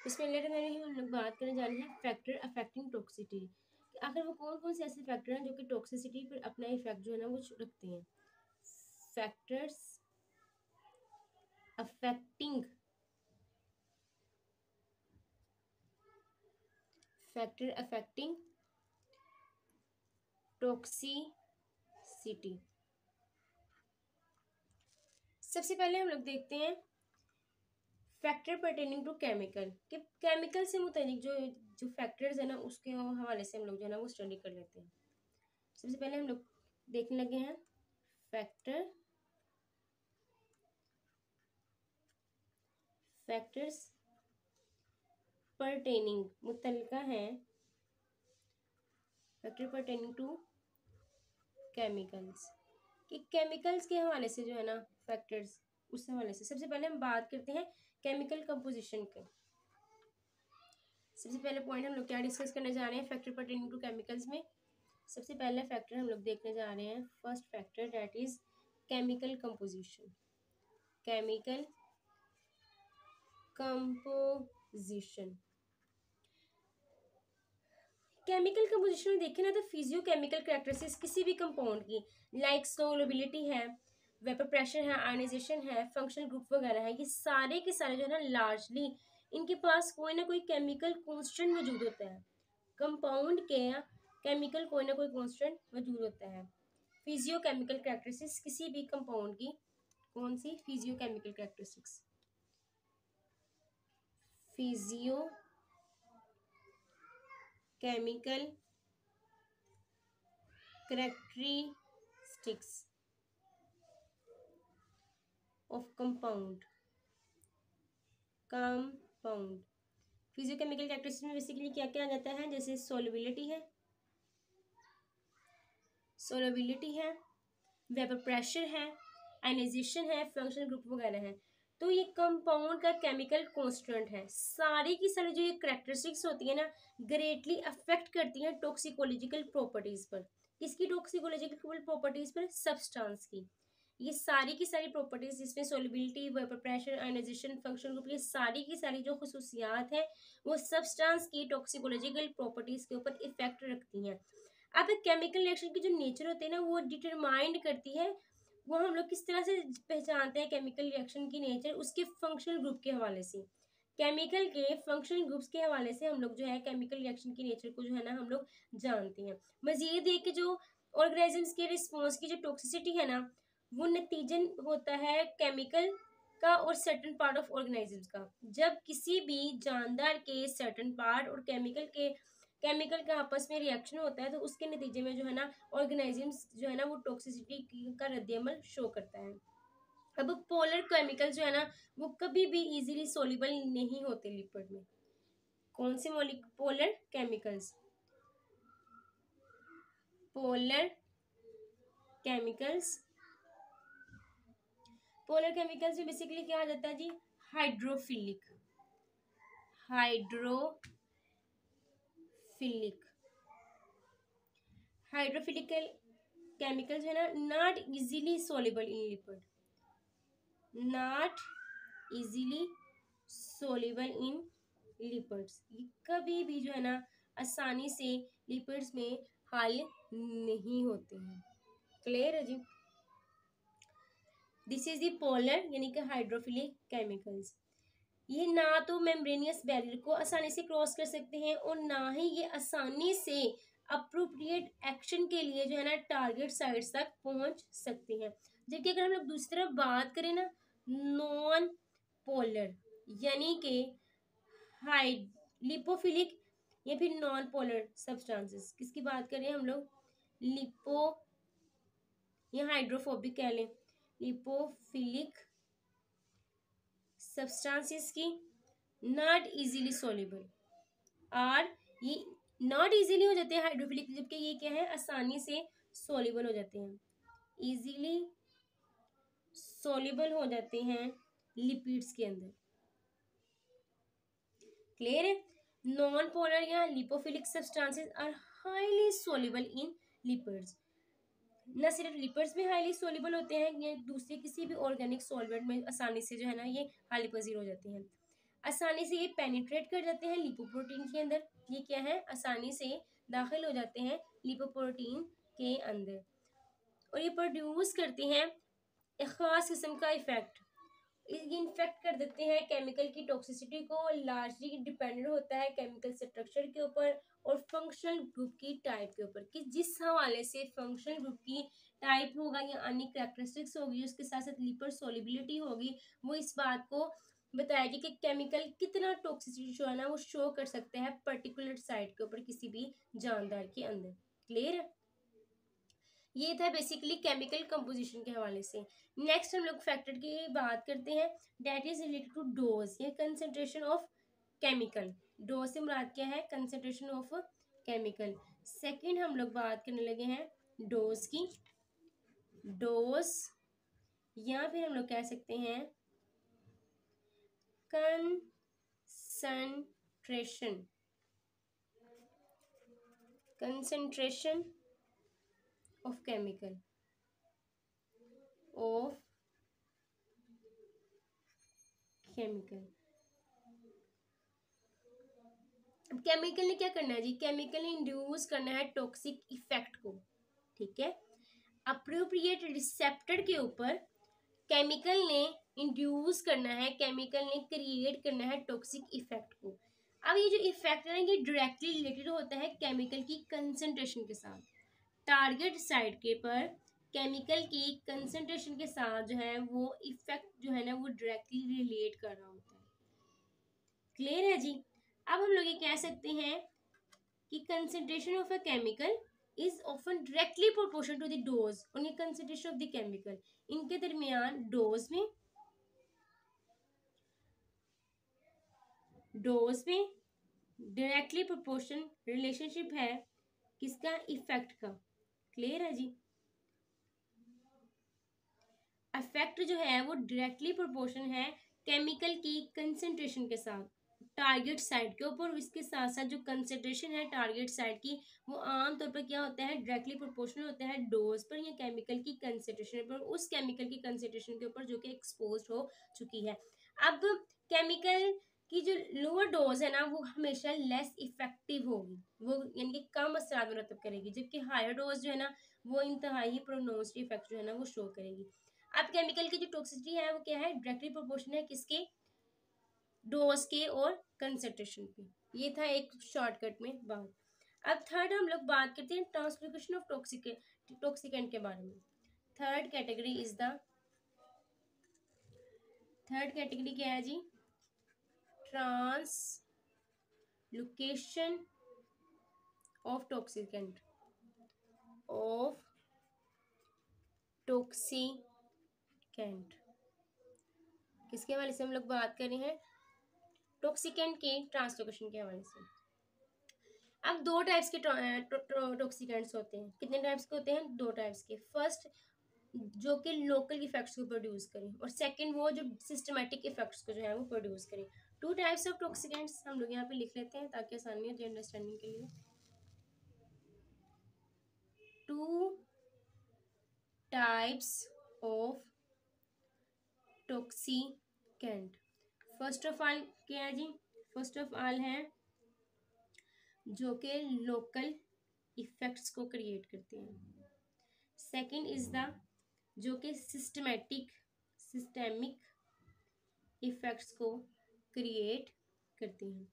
बिस्मिल्लाह में हम लोग बात करने जा रहे हैं फैक्टर अफेक्टिंग टॉक्सिसिटी। आखिर वो कौन कौन से ऐसे फैक्टर हैं जो कि टॉक्सिसिटी पर अपना इफेक्ट जो है ना वो रखते हैं। Factors affecting factor affecting toxicity. सबसे पहले हम लोग देखते हैं फैक्टर पर्टेनिंग टू केमिकल कि केमिकल से मुतालिक जो जो फैक्टर्स है ना उसके हवाले से हम लोग जो है ना वो स्टडी कर लेते हैं। सबसे पहले हम लोग देखने लगे हैं फैक्टर्स पर्टेनिंग मुतल्लिका है फैक्टर पर्टेनिंग टू केमिकल्स कि केमिकल्स के हवाले से जो है ना फैक्टर्स उस हवाले से सबसे पहले हम बात करते हैं केमिकल कंपोजिशन के। सबसे पहले पॉइंट हम लोग क्या डिस्कस करने जा रहे हैं फैक्टर पर्टेनिंग टू केमिकल्स में। सबसे पहला फैक्टर हम लोग देखने जा रहे हैं first factor that is chemical composition. Chemical composition chemical composition में देखें ना तो फिजियोकेमिकल कैरेक्टरिस्टिक्स किसी भी कंपाउंड की लाइक सोलबिलिटी है, वेपर प्रेशर है, आयनाइजेशन है, फंक्शनल ग्रुप वगैरह है, ये सारे के सारे जो है ना लार्जली इनके पास कोई ना कोई केमिकल कांस्टेंट मौजूद होता है। कंपाउंड के केमिकल कोई ना कोई कांस्टेंट मौजूद होता है। फिजियोकेमिकल कैरेक्टरिस्टिक्स किसी भी कंपाउंड की कौन सी physiochemical characteristics physiochemical characteristics of compound physiochemical characteristics में बेसिकली क्या क्या आ जाता है जैसे सोलबिलिटी है, वेपर प्रेशर है, आयनाइजेशन है, फंक्शनल ग्रुप वगैरह है। तो ये कंपाउंड का केमिकल कांस्टेंट है। सारी की सारी जो ये कैरेक्टरिस्टिक्स होती है ना ग्रेटली अफेक्ट करती हैं टॉक्सिकोलॉजिकल प्रॉपर्टीज पर। किसकी टॉक्सिकोलॉजिकल प्रॉपर्टीज पर? सब्सटेंस की। ये सारी की सारी प्रॉपर्टीज जिसमें solubility, vapour pressure, ionisation, functional group, ये सारी की सारी जो खुसूसियात हैं वो सब्सटेंस की टॉक्सिकोलॉजिकल प्रॉपर्टीज के ऊपर इफेक्ट रखती हैं। अब केमिकल रिएक्शन की जो नेचर होती है ना वो डिटरमाइंड करती है, वो हम लोग किस तरह से पहचानते हैं केमिकल रिएक्शन की नेचर उसके फंक्शनल ग्रुप के हवाले से। केमिकल के फंक्शनल ग्रुप्स के हवाले से हम लोग जो है केमिकल रिएक्शन की नेचर को जो है ना हम लोग जानते हैं। मजीद एक जो ऑर्गेनिजम्स के रिस्पॉन्स की जो टॉक्सिसिटी है ना वो नतीजन होता है केमिकल का और सर्टेन पार्ट ऑफ ऑर्गेनिजम्स का। जब किसी भी जानदार के सर्टेन पार्ट और केमिकल का आपस में रिएक्शन होता है तो उसके नतीजे में जो है ना ऑर्गेनिजम्स जो है ना वो टॉक्सिसिटी का रद्दअमल शो करता है। अब पोलर केमिकल जो है ना वो कभी भी इजीली सोल्यूबल नहीं होते लिपिड में। कौन से पोलर केमिकल्स में बेसिकली क्या आ जाता है जी? हाइड्रोफिलिक केमिकल जो है ना not easily soluble in lipid, ये कभी भी जो है ना आसानी से लिपिड्स में हल नहीं होते हैं। क्लियर है जी? दिस इज द पोलर यानी कि हाइड्रोफिलिक केमिकल्स। ये ना तो मेम्ब्रेनियस बैरियर को आसानी से क्रॉस कर सकते हैं और ना ही ये आसानी से अप्रोप्रिएट एक्शन के लिए जो है ना टारगेट साइट्स तक पहुंच सकते हैं। जबकि अगर हम लोग दूसरी तरफ बात करें ना नॉन पोलर यानी कि लिपोफिलिक या फिर नॉन पोलर सब्सटेंसेस, किसकी बात करें हम लोग? लिपो या हाइड्रोफोबिक कह लें, लिपोफिलिक सब्सटेंसेस की नॉट इजीली सोल्यूबल और ये नॉट इजीली हो जाते हैं हाइड्रोफिलिक, जबकि ये क्या है आसानी से सोल्यूबल हो जाते हैं, इजीली सोल्यूबल हो जाते हैं लिपिड्स के अंदर। क्लियर है? नॉन पोलर या lipophilic substances are highly soluble in lipids. न सिर्फ लिपिड्स में हाईली सोल्यूबल होते हैं, ये दूसरे किसी भी ऑर्गेनिक सॉल्वेंट में आसानी से जो है ना ये हाइली पॉजिटिव हो जाते हैं। आसानी से ये पेनिट्रेट कर जाते हैं लिपोप्रोटीन के अंदर। ये क्या है, आसानी से दाखिल हो जाते हैं लिपोप्रोटीन के अंदर और ये प्रोड्यूस करते हैं एक खास किस्म का इफेक्ट। ये इन्फेक्ट कर देते हैं केमिकल की टॉक्सिसिटी को, लार्जली डिपेंडेंट होता है केमिकल स्ट्रक्चर के ऊपर और फंक्शनल ग्रुप की टाइप के ऊपर, कि जिस हवाले से फंक्शनल ग्रुप की टाइप होगा या अन्य कैरेक्टरिस्टिक्स होगी, उसके साथ साथ लिपर सोलिबिलिटी होगी, वो इस बात को बताएगी कि केमिकल कितना टॉक्सिसिटी जो है ना वो शो कर सकते हैं पर्टिकुलर साइट के ऊपर किसी भी जानदार के अंदर। क्लियर है? ये था बेसिकली केमिकल कंपोजिशन के हवाले से। नेक्स्ट हम लोग फैक्टर की बात करते हैं, that is related to dose या कंसंट्रेशन ऑफ केमिकल। डोज से मुराद क्या है, कंसंट्रेशन ऑफ केमिकल। सेकंड हम लोग बात करने लगे हैं डोज की। डोज या फिर हम लोग कह सकते हैं कंसंट्रेशन, कंसंट्रेशन of chemical अब केमिकल ने क्या करना है जी, केमिकल ने इंड्यूस करना है टॉक्सिक इफेक्ट को। ठीक है, अप्रोप्रिएट रिसेप्टर के ऊपर केमिकल ने इंड्यूस करना है, केमिकल ने क्रिएट करना है टॉक्सिक इफेक्ट को। अब ये जो इफेक्ट है ये डायरेक्टली रिलेटेड होता है केमिकल की कंसंट्रेशन के साथ। टारगेट साइट के पर केमिकल की कंसंट्रेशन के साथ जो है वो इफेक्ट जो है ना वो डायरेक्टली रिलेट कर रहा होता है। क्लियर है जी? अब हम लोग ये कह सकते हैं कि concentration of a chemical is often directly proportional to the dose और ये कंसंट्रेशन ऑफ द केमिकल, इनके दरमियान डोज में डायरेक्टली प्रोपोर्शन रिलेशनशिप है किसका, इफेक्ट का। क्लियर है जी? इफेक्ट जो है वो डायरेक्टली प्रोपोर्शन है केमिकल की कंसंट्रेशन के साथ टारगेट साइट के ऊपर। इसके साथ साथ जो कंसंट्रेशन है टारगेट साइट की वो आमतौर पर क्या होता है, डायरेक्टली प्रोपोर्शनल होता है डोज पर या केमिकल की कंसंट्रेशन पर, उस केमिकल की कंसंट्रेशन के ऊपर जो कि एक्सपोज हो चुकी है। अब केमिकल की जो लोअर डोज है ना वो हमेशा लेस इफेक्टिव होगी, वो यानी कि कम असर मुरतब करेगी, जबकि हायर डोज जो है ना वो इंतहाई प्रोनोस्ड इफेक्ट जो है ना वो शो करेगी। अब केमिकल की जो टॉक्सिसिटी है वो क्या है, डायरेक्टली प्रोपोर्शनल है किसके, डोज के और कंसंट्रेशन पे। ये था एक शॉर्टकट में बात। अब थर्ड हम लोग बात करते हैं ट्रांसलोकेशन ऑफ टॉक्सिकेंट के बारे में। थर्ड कैटेगरी क्या है जी, ट्रांसलोकेशन ऑफ टॉक्सिकेंट किसके हवाले से हम लोग बात कर रहे हैं, टॉक्सिकेंट के ट्रांसलोकेशन के हवाले से। अब दो टाइप्स के टॉक्सिकेंट्स होते हैं। कितने टाइप्स के होते हैं, दो टाइप्स के। फर्स्ट जो कि लोकल इफेक्ट्स को प्रोड्यूस करें और सेकंड वो जो सिस्टमेटिक इफेक्ट्स को जो है वो प्रोड्यूस करें। टू टाइप्स ऑफ टॉक्सिकेंट्स हम लोग यहाँ पे लिख लेते हैं ताकि आसानी हो जाए अंडरस्टैंडिंग के लिए। Two types of toxicant. First of all क्या है जी, फर्स्ट ऑफ ऑल है जो कि लोकल इफेक्ट्स को क्रिएट करते हैं। सेकंड इज द जो कि सिस्टमिक इफेक्ट्स को क्रिएट करते हैं।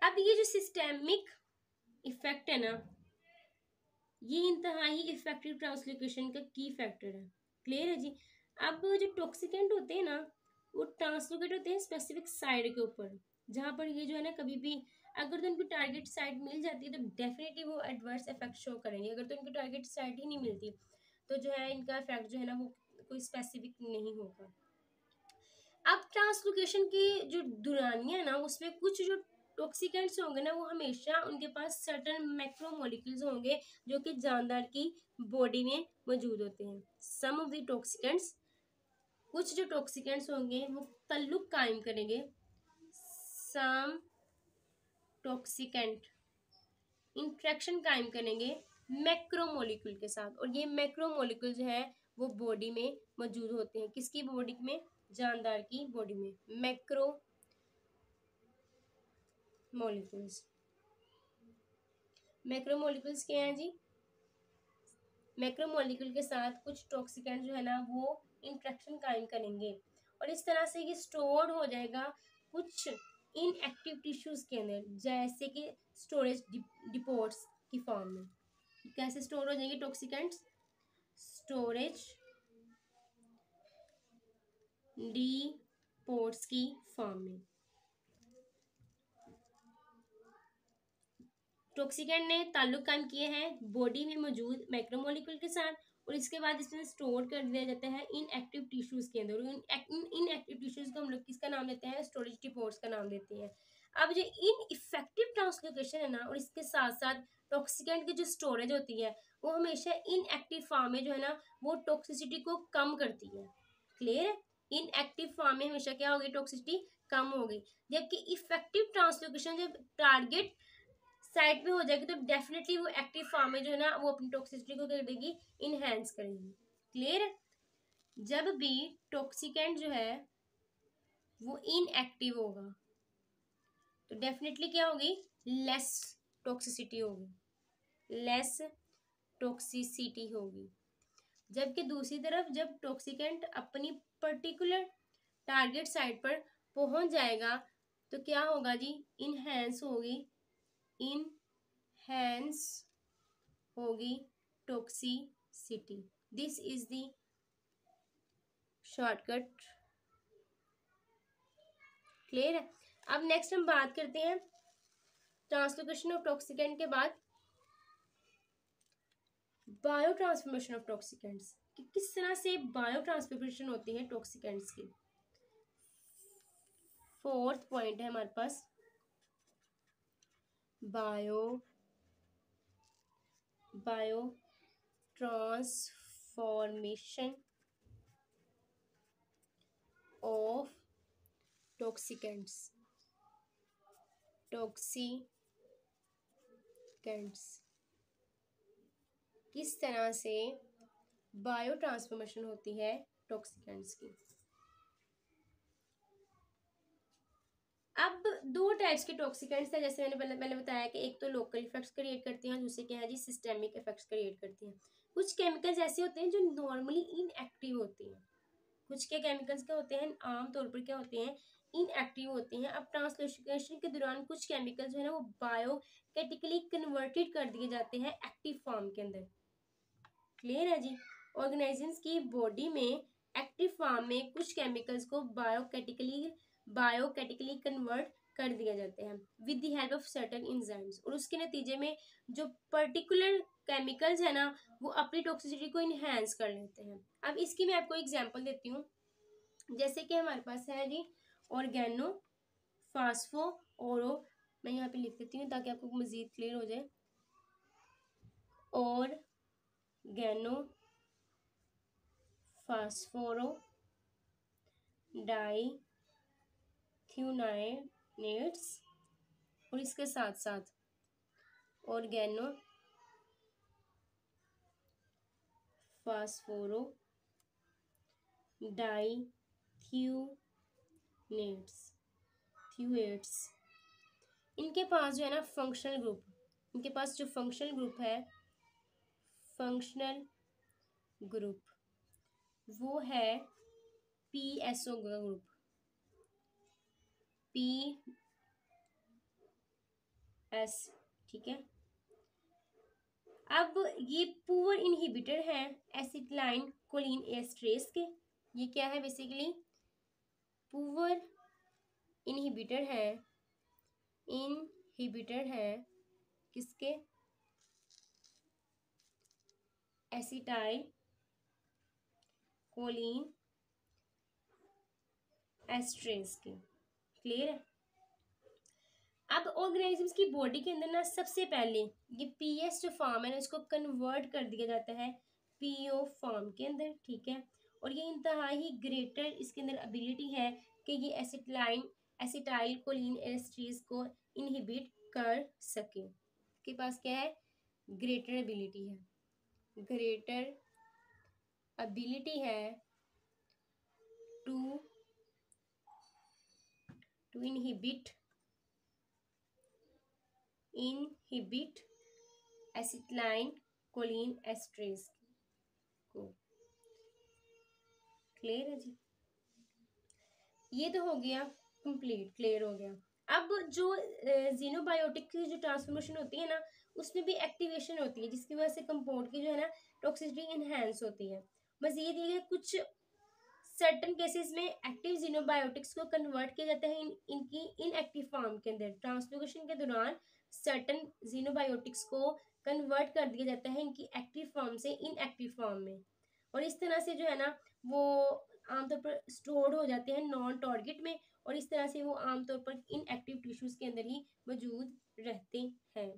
अब ये जो सिस्टेमिक इफेक्ट है ना ये इंतहाई इफेक्टिव ट्रांसलोकेशन का की फैक्टर है। क्लियर है जी? अब जो टॉक्सिकेंट होते हैं ना वो ट्रांसलोकेट होते हैं स्पेसिफिक साइड के ऊपर, जहाँ पर ये जो है ना कभी भी अगर तो उनको टारगेट साइड मिल जाती है तो डेफिनेटली वो एडवर्स इफेक्ट शो करेंगे। अगर तो उनको टारगेट साइड ही नहीं मिलती तो जो है इनका इफेक्ट जो है ना वो कोई स्पेसिफिक नहीं होगा। अब ट्रांसलोकेशन की जो दुरानियां ना उसमें कुछ जो टॉक्सिकेंट्स होंगे ना वो हमेशा उनके पास सर्टेन मैक्रोमोलिक्यूल्स होंगे जो कि जानदार की बॉडी में मौजूद होते हैं। सम ऑफ द टॉक्सिकेंट्स, कुछ जो टॉक्सिकेंट्स होंगे वो ताल्लुक कायम करेंगे, सम टॉक्सिकेंट इंट्रैक्शन कायम करेंगे मैक्रोमोलिक्यूल के साथ, और ये मैक्रोमोलिक्यूल जो है वो बॉडी में मौजूद होते हैं। किसकी बॉडी में, जानदार की बॉडी में। Macro molecules. मैक्रोमोलिक्यूल्स क्या हैं जी? मैक्रोमोलिक्यूल के साथ कुछ टॉक्सिकेंट जो है ना वो इंट्रैक्शन कायम करेंगे और इस तरह से ये स्टोर हो जाएगा कुछ इनएक्टिव टिश्यूज के अंदर, जैसे कि स्टोरेज डिपोट्स की फॉर्म में। कैसे स्टोर हो जाएंगे टॉक्सिकेंट्स? स्टोरेज डिपोट्स की फॉर्म में। टॉक्सिकेंट ने ताल्लुक कायम किए हैं बॉडी में मौजूद मैक्रोमोलिक्यूल के साथ और इसके बाद इसमें स्टोर कर दिया जाता है इनएक्टिव टिश्यूज के अंदर। इनएक्टिव टिश्यूज को हम लोग किसका नाम देते हैं? स्टोरेज डिपोट्स का नाम देते हैं। अब जो इनइफेक्टिव ट्रांसलोकेशन है ना, और इसके साथ साथ टॉक्सिकेंट की जो स्टोरेज होती है वो हमेशा इनएक्टिव फॉर्म में जो है ना वो टॉक्सिसिटी को कम करती है। क्लियर है? इनएक्टिव फॉर्म में हमेशा क्या होगी? टॉक्सिसिटी कम होगी। जबकि इफेक्टिव ट्रांसलोकेशन जब टारगेट साइड पे हो जाएगी तो डेफिनेटली वो एक्टिव फॉर्म में जो है ना वो अपनी टॉक्सिसिटी को कर देगी, इनहेंस करेगी। क्लियर है? जब भी टॉक्सिकेंट जो है वो इनएक्टिव होगा तो डेफिनेटली क्या होगी? लेस टॉक्सिसिटी होगी, लेस टॉक्सिसिटी होगी। जबकि दूसरी तरफ जब टॉक्सिकेंट अपनी पर्टिकुलर टारगेट साइट पर पहुंच जाएगा तो क्या होगा जी? इनहेंस होगी, इनहेंस होगी toxicity. This is the shortcut. Clear है? अब नेक्स्ट हम बात करते हैं ट्रांसलोकेशन ऑफ टॉक्सिकेंट के बाद बायो ट्रांसफॉर्मेशन ऑफ टॉक्सिकेंट्स, कि किस तरह से बायो ट्रांसफॉर्मेशन होती है टॉक्सिकेंट्स की। फोर्थ पॉइंट है हमारे पास बायो ट्रांसफॉर्मेशन ऑफ टॉक्सिकेंट्स। किस तरह से बायो ट्रांसफॉर्मेशन होती है टॉक्सिकेंट्स की। अब दो टाइप्स के टॉक्सिकेंट्स हैं, जैसे मैंने पहले बताया कि एक तो लोकल इफेक्ट्स क्रिएट करते हैं, दूसरे क्या है जी? सिस्टेमिक इफेक्ट्स क्रिएट करते हैं। कुछ केमिकल्स ऐसे होते हैं जो नॉर्मली इनएक्टिव होते हैं। कुछ के केमिकल्स क्या होते हैं? आमतौर पर क्या होते हैं? इनएक्टिव होते हैं। अब ट्रांसलोकेशन के दौरान कुछ केमिकल्स जो है ना वो बायोकेटिकली कन्वर्टेड कर दिए जाते हैं एक्टिव फॉर्म के अंदर। क्लियर है जी? ऑर्गेनाइजम्स की बॉडी में एक्टिव फॉर्म में कुछ केमिकल्स को बायोकेटिकली कन्वर्ट कर दिया जाते हैं with the help of certain enzymes, और उसके नतीजे में जो पर्टिकुलर केमिकल्स है ना वो अपनी टॉक्सिसिटी को इनहेंस कर लेते हैं। अब इसकी मैं आपको एग्जांपल देती हूँ। जैसे कि हमारे पास है जी ऑर्गेनो फास्फोरो, मैं यहाँ पे लिख देती हूँ ताकि आपको मजीद क्लियर हो जाए। ऑर्गेनो फास्फोरो डाइथ्यूनाइनेट्स, और इसके साथ साथ ऑर्गेनो फास्फोरो डाइथ्यूएट्स, इनके पास जो है ना फंक्शनल ग्रुप, इनके पास जो फंक्शनल ग्रुप है, फंक्शनल ग्रुप वो है PSO ग्रुप, PS। ठीक है? अब ये पुअर इनहिबिटर है एसिटिलाइन कोलिन एस्ट्रेस के। ये क्या है? बेसिकली पुअर इनहिबिटर है किसके? एसिटाइल कोलिन एस्ट्रेस के। क्लियर है? अब ऑर्गेनिजम्स की बॉडी के अंदर ना सबसे पहले ये PS जो फॉर्म है ना इसको कन्वर्ट कर दिया जाता है PO फॉर्म के अंदर। ठीक है? और ये इंतहाई ग्रेटर इसके अंदर एबिलिटी है कि ये एसिटाइल कोलिन एस्ट्रेस को इनहिबिट कर सके। इसके पास क्या है? ग्रेटर एबिलिटी है to inhibit inhibit acetyl choline esterase को। क्लियर है जी, ये तो हो गया कंप्लीट, क्लियर हो गया। अब जो जीनोबायोटिक की जो ट्रांसफॉर्मेशन होती है ना, उसमें भी एक्टिवेशन होती है, जिसकी वजह से कंपाउंड की जो है ना टॉक्सिसिटी इनहेंस होती है। बस ये दिए गए कुछ सर्टन केसेस में एक्टिव जीनोबायोटिक्स को कन्वर्ट किया जाता है इनकी इनएक्टिव फॉर्म के अंदर। ट्रांसलोकेशन के दौरान सर्टन जीनोबायोटिक्स को कन्वर्ट कर दिया जाता है इनकी एक्टिव फॉर्म से इनएक्टिव फॉर्म में, और इस तरह से जो है ना वो आमतौर पर स्टोर्ड हो जाते हैं नॉन टारगेट में, और इस तरह से वो आमतौर पर इनएक्टिव टिश्यूज के अंदर ही मौजूद रहते हैं।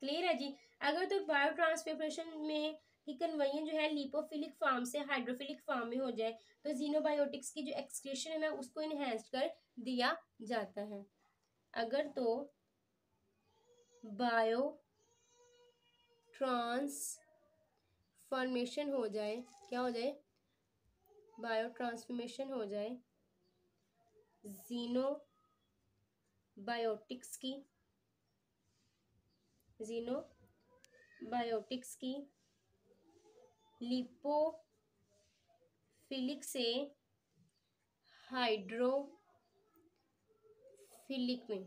क्लियर है जी। अगर तो बायो ट्रांसफॉर्मेशन में कि कन्वर्जन जो है लिपोफिलिक फॉर्म से हाइड्रोफिलिक फॉर्म में हो जाए, तो जीनोबायोटिक्स की जो एक्सक्रीशन है ना उसको इनहेंस कर दिया जाता है। अगर तो बायो ट्रांसफॉर्मेशन हो जाए, क्या हो जाए, बायो ट्रांसफॉर्मेशन हो जाए जीनोबायोटिक्स की लिपोफिलिक से हाइड्रोफिलिक में,